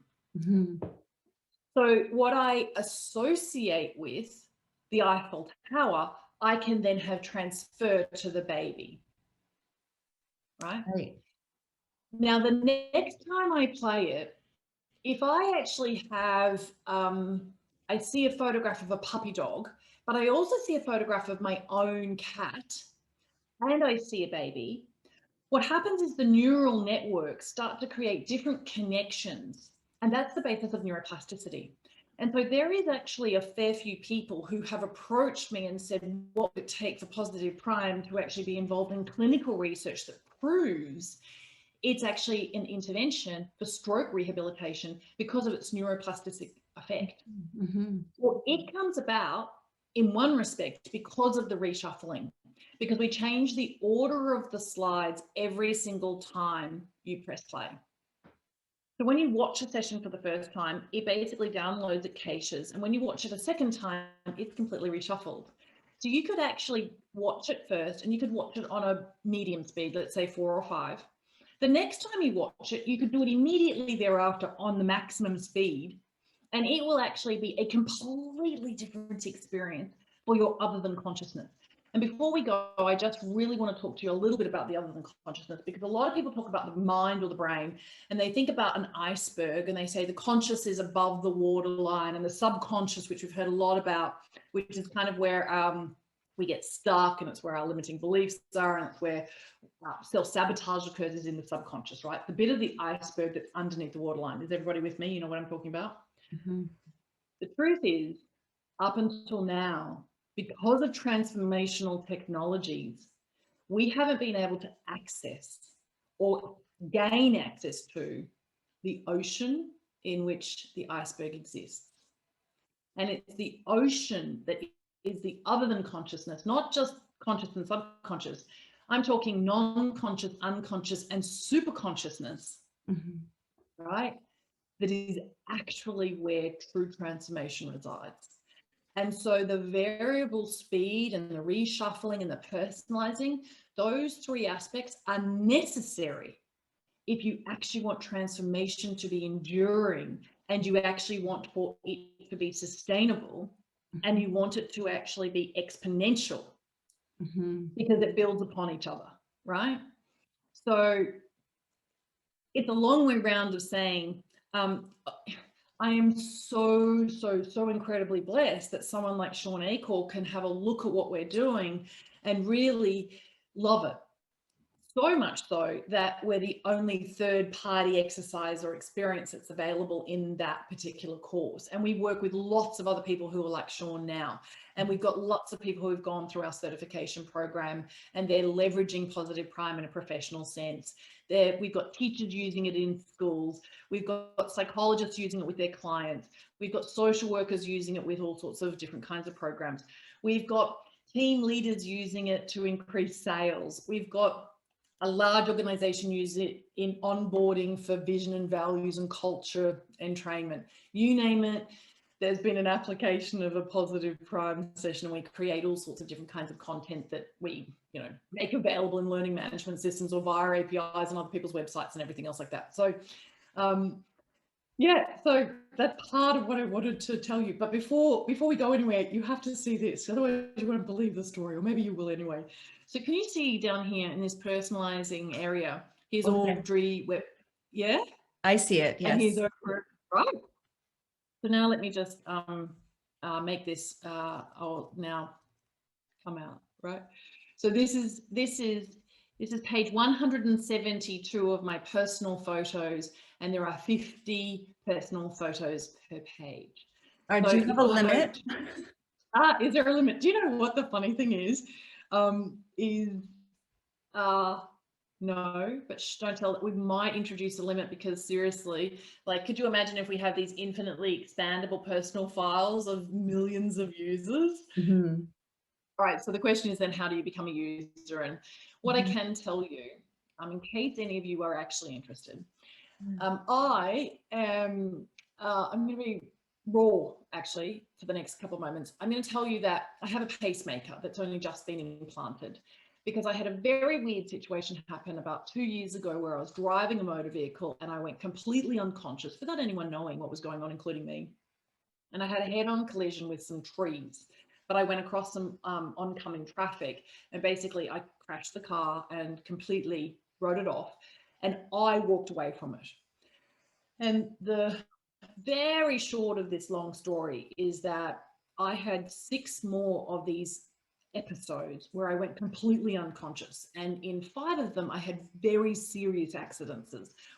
So what I associate with the Eiffel Tower, I can then have transferred to the baby, right? Now, the next time I play it, if I actually have, I see a photograph of a puppy dog, but I also see a photograph of my own cat, and I see a baby, what happens is the neural networks start to create different connections, and that's the basis of neuroplasticity. And so there is actually a fair few people who have approached me and said, what would it take for Positive Prime to actually be involved in clinical research that proves it's actually an intervention for stroke rehabilitation because of its neuroplastic effect. Well, it comes about in one respect because of the reshuffling, because we change the order of the slides every single time you press play. So when you watch a session for the first time, it basically downloads it caches, and when you watch it a second time, it's completely reshuffled. So you could actually watch it first, and you could watch it on a medium speed, let's say 4 or 5. The next time you watch it, you could do it immediately thereafter on the maximum speed, and it will actually be a completely different experience for your other than consciousness. And before we go, I just really want to talk to you a little bit about the other than consciousness, because a lot of people talk about the mind or the brain, and they think about an iceberg, and they say the conscious is above the waterline, and the subconscious, which we've heard a lot about, which is kind of where we get stuck, and it's where our limiting beliefs are, and it's where self-sabotage occurs, is in the subconscious, right? The bit of the iceberg that's underneath the waterline. Is everybody with me? You know what I'm talking about? The truth is, up until now, because of transformational technologies, we haven't been able to access or gain access to the ocean in which the iceberg exists. And it's the ocean that is the other than consciousness, not just conscious and subconscious. I'm talking non-conscious, unconscious, and superconsciousness, right? That is actually where true transformation resides. And so the variable speed and the reshuffling and the personalizing, those 3 aspects are necessary if you actually want transformation to be enduring, and you actually want for it to be sustainable, and you want it to actually be exponential, because it builds upon each other, right? So it's a long way round of saying, I am so incredibly blessed that someone like Sean Acor can have a look at what we're doing and really love it. So much so that we're the only third-party exercise or experience that's available in that particular course. And we work with lots of other people who are like Sean now. And we've got lots of people who've gone through our certification program, and they're leveraging positive prime in a professional sense. We've got teachers using it in schools. We've got psychologists using it with their clients. We've got social workers using it with all sorts of different kinds of programs. We've got team leaders using it to increase sales. We've got a large organization use it in onboarding for vision and values and culture entrainment. You name it, there's been an application of a positive prime session, and we create all sorts of different kinds of content that we, make available in learning management systems or via APIs and other people's websites and everything else like that. So, yeah, so that's part of what I wanted to tell you. But before we go anywhere, you have to see this. Otherwise, you won't believe the story, or maybe you will anyway. So can you see down here in this personalizing area? Here's Audrey. Yeah? I see it, yes. And here's over, right? So now let me just make this, I'll now come out, right? So this is page 172 of my personal photos, and there are 50 personal photos per page. Do you have a limit? Is there a limit? Do you know what the funny thing is? No, but don't tell that. We might introduce a limit, because seriously, like, could you imagine if we have these infinitely expandable personal files of millions of users? All right, so the question is then, how do you become a user? And what I can tell you, in case any of you are actually interested, I'm going to be raw actually for the next couple of moments. I'm going to tell you that I have a pacemaker that's only just been implanted, because I had a very weird situation happen about 2 years ago, where I was driving a motor vehicle and I went completely unconscious without anyone knowing what was going on, including me. And I had a head-on collision with some trees, but I went across some oncoming traffic, and basically I crashed the car and completely wrote it off, and I walked away from it. And the very short of this long story is that I had 6 more of these episodes where I went completely unconscious, and in 5 of them I had very serious accidents.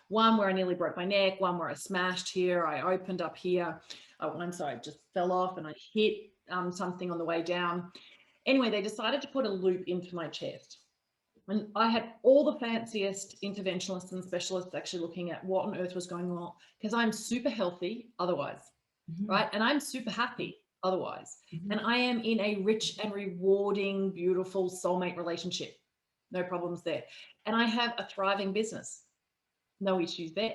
One where I nearly broke my neck, one where I smashed here, I opened up here, one side just fell off, and I hit something on the way down. Anyway, they decided to put a loop into my chest, and I had all the fanciest interventionalists and specialists actually looking at what on earth was going on, because I'm super healthy otherwise, right? And I'm super happy otherwise. And I am in a rich and rewarding, beautiful soulmate relationship. No problems there. And I have a thriving business. No issues there.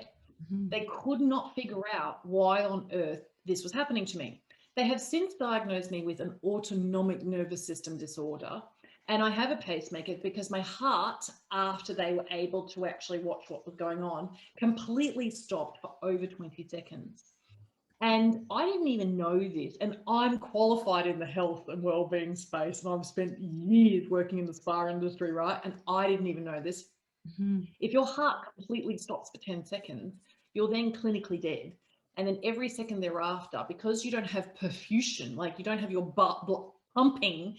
They could not figure out why on earth this was happening to me. They have since diagnosed me with an autonomic nervous system disorder. And I have a pacemaker because my heart, after they were able to actually watch what was going on, completely stopped for over 20 seconds. And I didn't even know this. And I'm qualified in the health and well-being space, and I've spent years working in the spa industry, right? And I didn't even know this. If your heart completely stops for 10 seconds, you're then clinically dead. And then every second thereafter, because you don't have perfusion, like you don't have your blood pumping,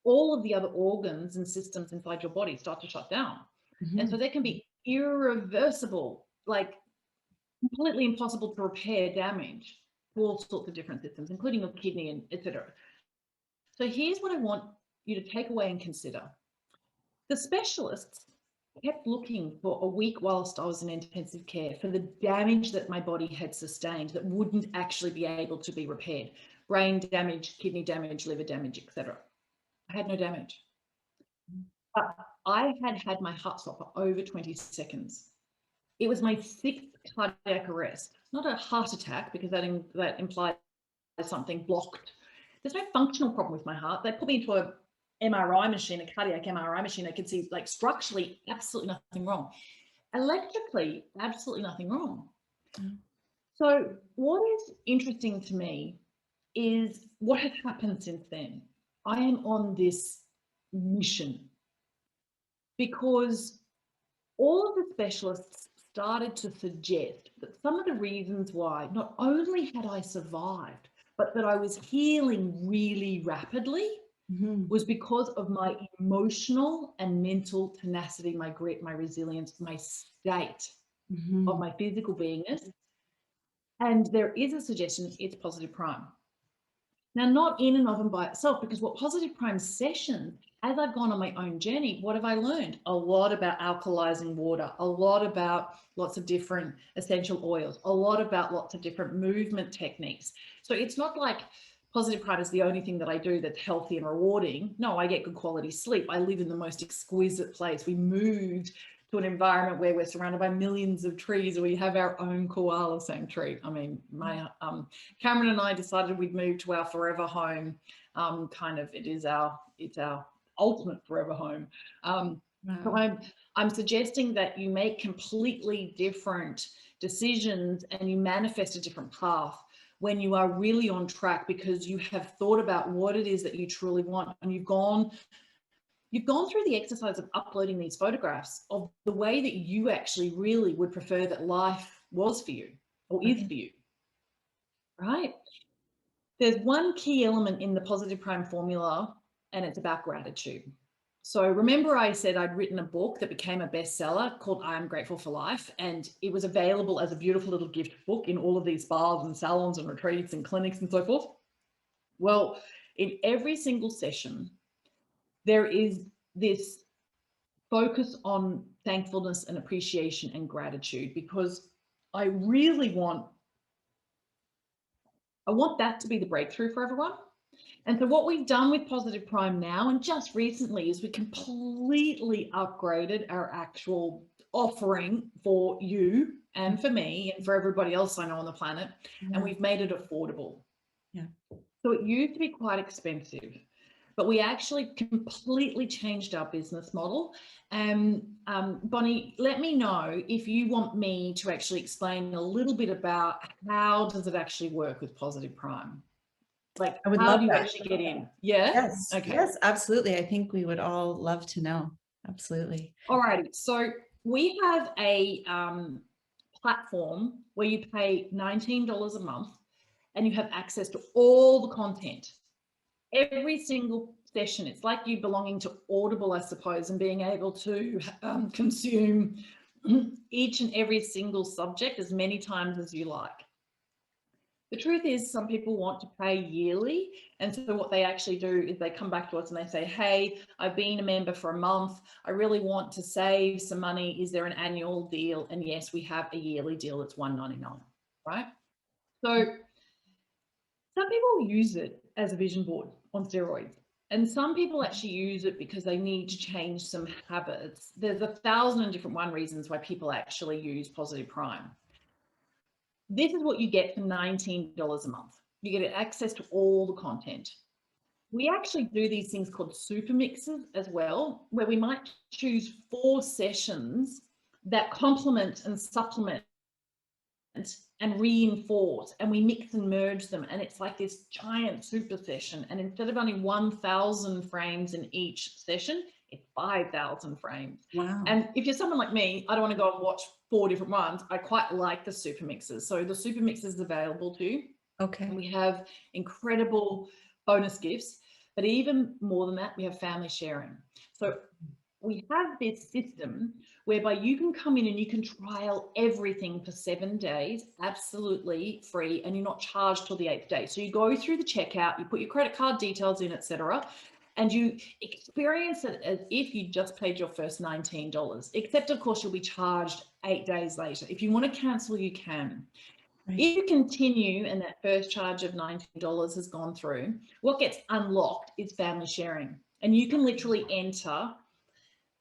all of the other organs and systems inside your body start to shut down. And so there can be irreversible, like completely impossible to repair damage to all sorts of different systems, including your kidney and etc. So here's what I want you to take away and consider. The specialists kept looking for a week whilst I was in intensive care for the damage that my body had sustained that wouldn't actually be able to be repaired. Brain damage, kidney damage, liver damage, etc. I had no damage. But I had had my heart stop for over 20 seconds. It was my 6th cardiac arrest, not a heart attack, because that implies something blocked. There's no functional problem with my heart. They put me into a MRI machine, a cardiac MRI machine. I could see, like, structurally absolutely nothing wrong. Electrically, absolutely nothing wrong. Mm. So what is interesting to me is what has happened since then. I am on this mission because all of the specialists started to suggest that some of the reasons why not only had I survived, but that I was healing really rapidly was because of my emotional and mental tenacity, my grit, my resilience, my state of my physical beingness. And there is a suggestion, it's positive prime. Now, not in and of and by itself, because what positive prime sessions, as I've gone on my own journey, what have I learned? A lot about alkalizing water, a lot about lots of different essential oils, a lot about lots of different movement techniques. So it's not like positive prime is the only thing that I do that's healthy and rewarding. No, I get good quality sleep. I live in the most exquisite place. We moved to an environment where we're surrounded by millions of trees. We have our own koala sanctuary. I mean, my Cameron and I decided we'd move to our forever home. It's our ultimate forever home. So I'm suggesting that you make completely different decisions and you manifest a different path when you are really on track, because you have thought about what it is that you truly want, and you've gone through the exercise of uploading these photographs of the way that you actually really would prefer that life was for you or is for you, right? There's one key element in the positive prime formula, and it's about gratitude. So remember I said I'd written a book that became a bestseller called I Am Grateful for Life, and it was available as a beautiful little gift book in all of these spas and salons and retreats and clinics and so forth. Well, in every single session, there is this focus on thankfulness and appreciation and gratitude, because I really want that to be the breakthrough for everyone. And so what we've done with Positive Prime now, and just recently, is we completely upgraded our actual offering for you and for me and for everybody else I know on the planet. And we've made it affordable. Yeah. So it used to be quite expensive, but we actually completely changed our business model. Bonnie, let me know if you want me to actually explain a little bit about how does it actually work with Positive Prime? Like, I would how love do you that. actually get in? Yeah? Yes. Okay. Yes, absolutely. I think we would all love to know. Absolutely. All righty. So we have a platform where you pay $19 a month and you have access to all the content. Every single session. It's like you belonging to Audible, I suppose, and being able to consume each and every single subject as many times as you like. The truth is, some people want to pay yearly. And so what they actually do is they come back to us and they say, hey, I've been a member for a month. I really want to save some money. Is there an annual deal? And yes, we have a yearly deal. It's $1.99, right? So some people use it as a vision board on steroids. And some people actually use it because they need to change some habits. There's 1,000 different reasons why people actually use Positive Prime. This is what you get for $19 a month. You get access to all the content. We actually do these things called super mixes as well, where we might choose 4 sessions that complement and supplement and reinforce, and we mix and merge them, and it's like this giant super session. And instead of only 1,000 frames in each session, it's 5,000 frames. Wow. And if you're someone like me, I don't want to go and watch 4 different ones. I quite like the super mixes. So the super mixes is available too. Okay. And we have incredible bonus gifts, but even more than that, we have family sharing. So we have this system whereby you can come in and you can trial everything for 7 days, absolutely free, and you're not charged till the 8th day. So you go through the checkout, you put your credit card details in, etc., and you experience it as if you just paid your first $19, except of course you'll be charged 8 days later. If you want to cancel, you can. Right. If you continue and that first charge of $19 has gone through, what gets unlocked is family sharing. And you can literally enter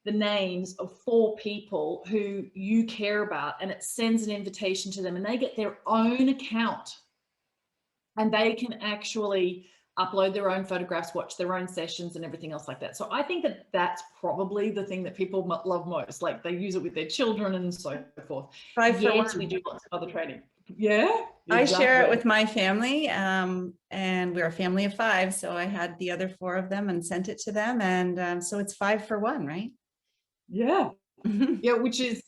the names of 4 people who you care about, and it sends an invitation to them, and they get their own account, and they can actually upload their own photographs, watch their own sessions and everything else like that. So I think that that's probably the thing that people love most. Like they use it with their children and so forth. 5 for Yes, 1. we do lots of other training. Yeah, I share it exactly. with my family, and we're a family of 5. So I had the other 4 of them and sent it to them. And so it's 5 for 1, right? Yeah. Yeah, which is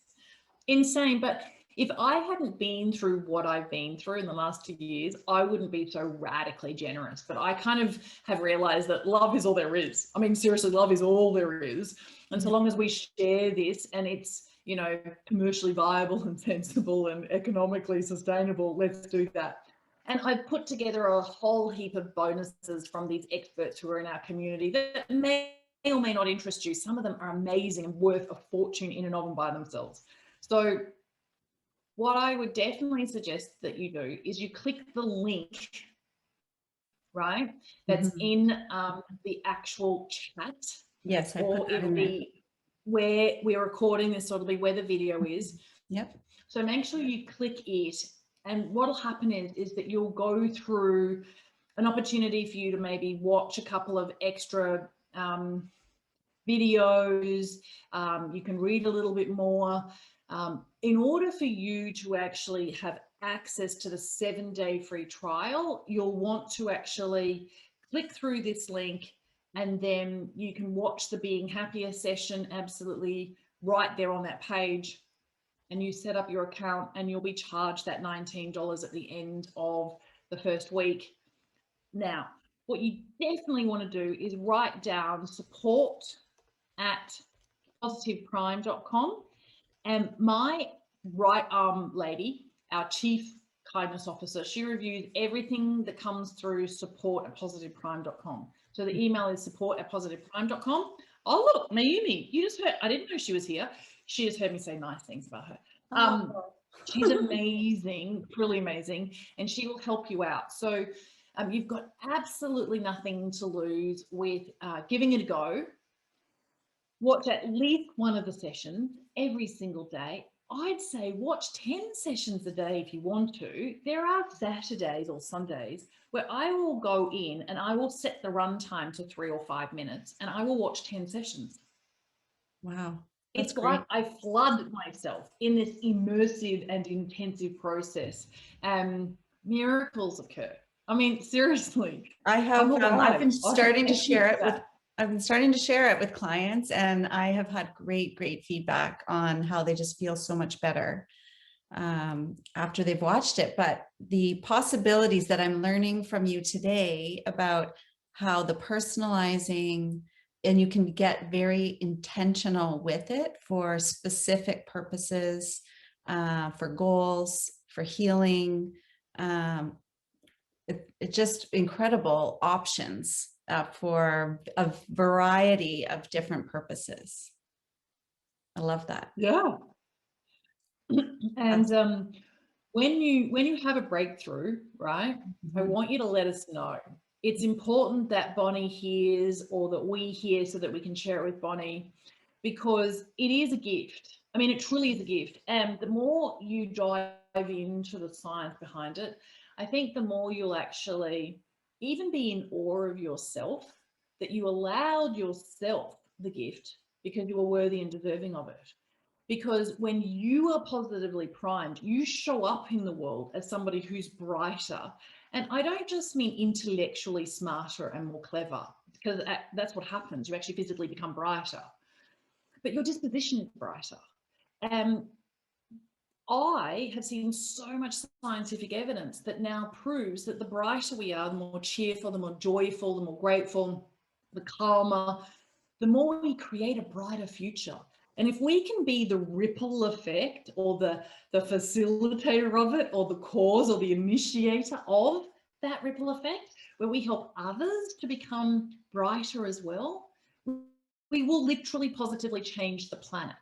insane. But if I hadn't been through what I've been through in the last 2 years, I wouldn't be so radically generous. But I kind of have realized that love is all there is. I mean, seriously, love is all there is. And so long as we share this and it's, you know, commercially viable and sensible and economically sustainable, let's do that. And I've put together a whole heap of bonuses from these experts who are in our community that may or may not interest you. Some of them are amazing and worth a fortune in and of and by themselves. So what I would definitely suggest that you do is you click the link, right? That's in the actual chat. Yes, I or put that it'll in there. be where we're recording this, so it'll be where the video is. Yep. So make sure you click it. And what'll happen is that you'll go through an opportunity for you to maybe watch a couple of extra videos. You can read a little bit more. In order for you to actually have access to the 7-day free trial, you'll want to actually click through this link, and then you can watch the Being Happier session absolutely right there on that page. And you set up your account and you'll be charged that $19 at the end of the first week. Now, what you definitely want to do is write down support@positiveprime.com. And my right arm lady, our chief kindness officer, she reviews everything that comes through support@positiveprime.com. So the email is support@positiveprime.com. Oh, look, Naomi, you just heard, I didn't know she was here. She just heard me say nice things about her. She's amazing, truly amazing, and she will help you out. So you've got absolutely nothing to lose with giving it a go. Watch at least one of the sessions every single day. I'd say watch 10 sessions a day if you want to. There are Saturdays or Sundays where I will go in and I will set the run time to 3 or 5 minutes and I will watch 10 sessions. Wow. It's like I flood myself in this immersive and intensive process. Miracles occur. I mean, seriously. I have, I've been starting to share it with, clients, and I have had great feedback on how they just feel so much better after they've watched it. But the possibilities that I'm learning from you today about how the personalizing, and you can get very intentional with it for specific purposes, for goals, for healing. It's just incredible options for a variety of different purposes. I love that. Yeah. And when you have a breakthrough, right, I want you to let us know. It's important that Bonnie hears, or that we hear, so that we can share it with Bonnie, because it is a gift. I mean, it truly is a gift. And the more you dive into the science behind it, I think the more you'll actually even be in awe of yourself, that you allowed yourself the gift because you were worthy and deserving of it. Because when you are positively primed, you show up in the world as somebody who's brighter. And I don't just mean intellectually smarter and more clever, because that's what happens. You actually physically become brighter, but your disposition is brighter. I have seen so much scientific evidence that now proves that the brighter we are, the more cheerful, the more joyful, the more grateful, the calmer, the more we create a brighter future. And if we can be the ripple effect, or the facilitator of it, or the cause or the initiator of that ripple effect, where we help others to become brighter as well, we will literally positively change the planet,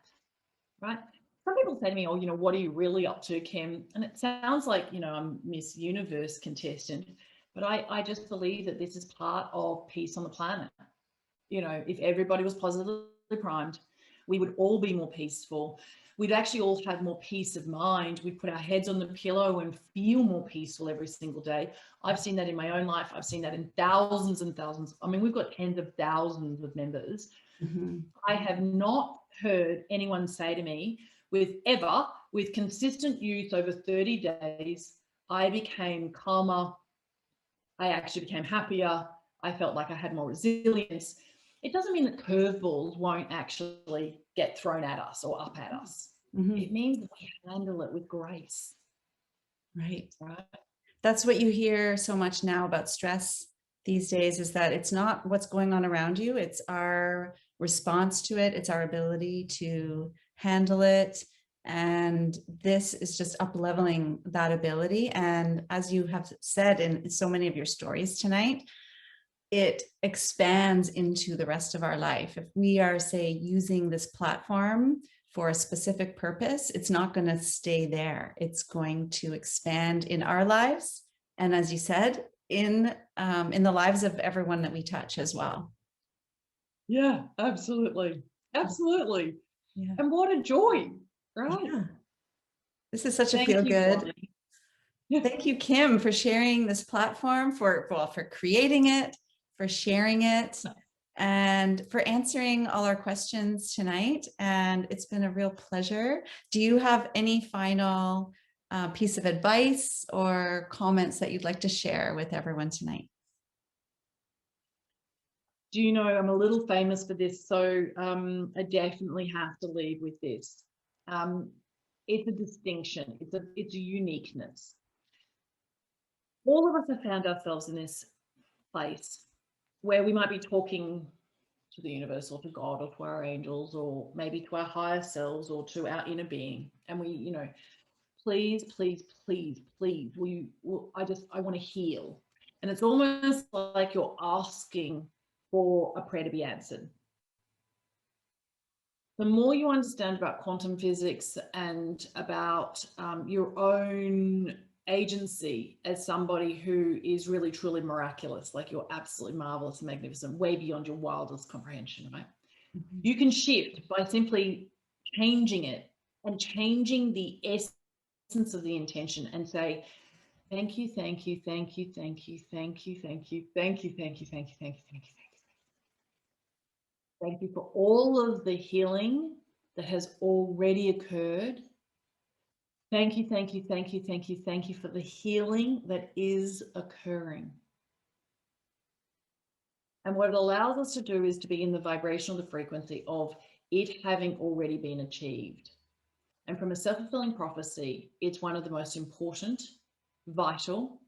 right? Some people say to me, oh, you know, what are you really up to, Kim? And it sounds like, you know, I'm Miss Universe contestant, but I just believe that this is part of peace on the planet. You know, if everybody was positively primed, we would all be more peaceful. We'd actually all have more peace of mind. We'd put our heads on the pillow and feel more peaceful every single day. I've seen that in my own life. I've seen that in thousands and thousands. I mean, we've got tens of thousands of members. I have not heard anyone say to me with consistent use over 30 days, I became calmer. I actually became happier. I felt like I had more resilience. It doesn't mean that curveballs won't actually get thrown at us or up at us. It means that we handle it with grace. Right. That's what you hear so much now about stress these days, is that it's not what's going on around you. It's our response to it. It's our ability to handle it. And this is just up-leveling that ability. And as you have said in so many of your stories tonight, it expands into the rest of our life. If we are, say, using this platform for a specific purpose, it's not going to stay there. It's going to expand in our lives. And as you said, in the lives of everyone that we touch as well. Yeah, absolutely. Absolutely. Yeah. And what a joy, right? Yeah. This is such a feel good. Thank you, Kim, for sharing this platform, for creating it, for sharing it, and for answering all our questions tonight. And it's been a real pleasure. Do you have any final piece of advice or comments that you'd like to share with everyone tonight? Do you know, I'm a little famous for this, so I definitely have to leave with this. It's a distinction. It's a uniqueness. All of us have found ourselves in this place where we might be talking to the universe or to God or to our angels or maybe to our higher selves or to our inner being. And we, you know, please, please, please, please, I want to heal. And it's almost like you're asking for a prayer to be answered. The more you understand about quantum physics and about your own agency as somebody who is really, truly miraculous, like you're absolutely marvelous and magnificent, way beyond your wildest comprehension, right? You can shift by simply changing it and changing the essence of the intention and say, thank you, thank you, thank you, thank you, thank you, thank you, thank you, thank you, thank you, thank you, thank you. Thank you for all of the healing that has already occurred. Thank you, thank you, thank you, thank you, thank you for the healing that is occurring. And what it allows us to do is to be in the vibrational, the frequency of it having already been achieved. And from a self-fulfilling prophecy, it's one of the most important, vital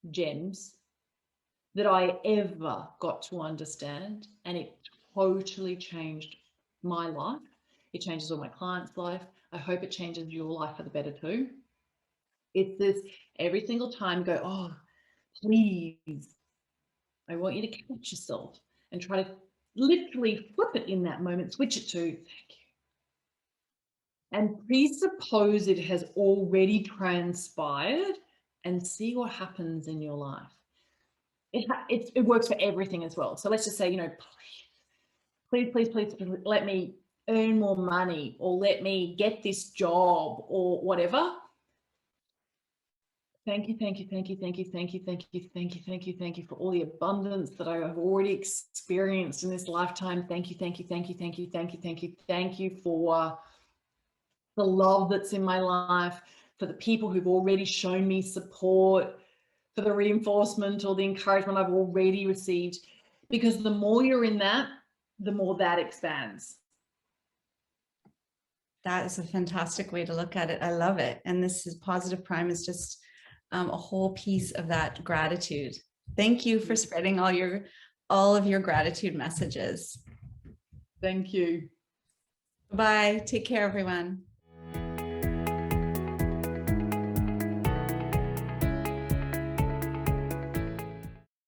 gems that I ever got to understand. And it totally changed my life. It changes all my clients' life. I hope it changes your life for the better too. It's this every single time go, oh, please, I want you to catch yourself and try to literally flip it in that moment, switch it to thank you. And presuppose it has already transpired and see what happens in your life. It works for everything as well. So let's just say, you know, please, please, please, please let me earn more money or let me get this job or whatever. Thank you, thank you, thank you, thank you, thank you, thank you, thank you, thank you, thank you for all the abundance that I have already experienced in this lifetime. Thank you, thank you, thank you, thank you, thank you, thank you, thank you for the love that's in my life, for the people who've already shown me support, for the reinforcement or the encouragement I've already received. Because the more you're in that, the more that expands. That is a fantastic way to look at it. I love it. And this is Positive Prime is just a whole piece of that gratitude. Thank you for spreading all of your gratitude messages. Thank you. Bye. Take care, everyone.